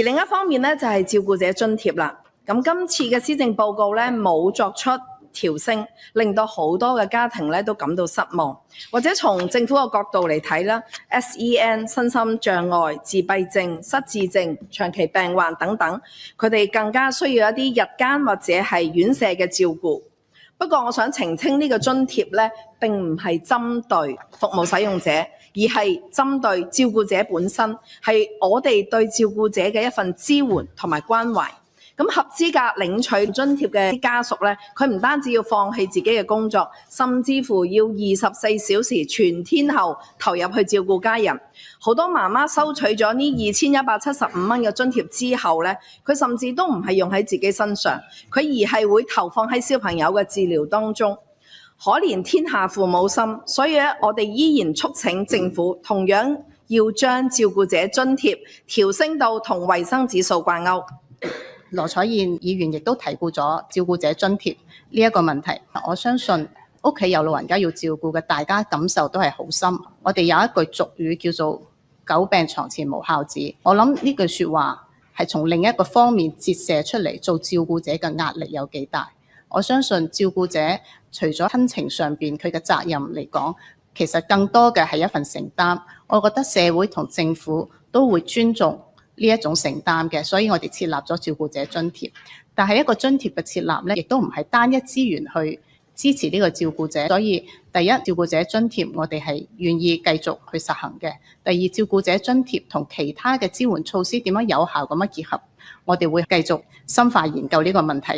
另一方面咧就係照顧者津貼啦。咁今次嘅施政報告咧冇作出調升，令到好多嘅家庭咧都感到失望。或者從政府嘅角度嚟睇啦 ，SEN 身心障礙、自閉症、失智症、長期病患等等，佢哋更加需要一啲日間或者係院舍嘅照顧。不過我想澄清呢個津貼咧並唔係針對服務使用者，而係針對照顧者本身，係我哋對照顧者嘅一份支援同埋關懷。咁合資格領取津貼嘅家屬咧，佢唔單止要放棄自己嘅工作，甚至乎要24小時全天候投入去照顧家人。好多媽媽收取咗呢2175蚊嘅津貼之後咧，佢甚至都唔係用喺自己身上，佢而係會投放喺小朋友嘅治療當中。可憐天下父母心，所以咧，我哋依然促請政府同樣要將照顧者津貼調升到同衞生指數掛鈎。羅彩燕議員亦都提過咗照顧者津貼呢一個問題，我相信屋企有老人家要照顧嘅，大家感受都係好深。我哋有一句俗語叫做久病床前無孝子，我諗呢句説話係從另一個方面折射出嚟，做照顧者嘅壓力有幾大。我相信照顧者除咗親情上邊佢嘅責任嚟講，其實更多嘅係一份承擔。我覺得社會同政府都會尊重呢一種承擔嘅，所以我哋設立咗照顧者津貼。但係一個津貼嘅設立咧，亦都唔係單一資源去支持呢個照顧者。所以第一，照顧者津貼我哋係願意繼續去實行嘅。第二，照顧者津貼同其他嘅支援措施點樣有效咁樣結合，我哋會繼續深化研究呢個問題。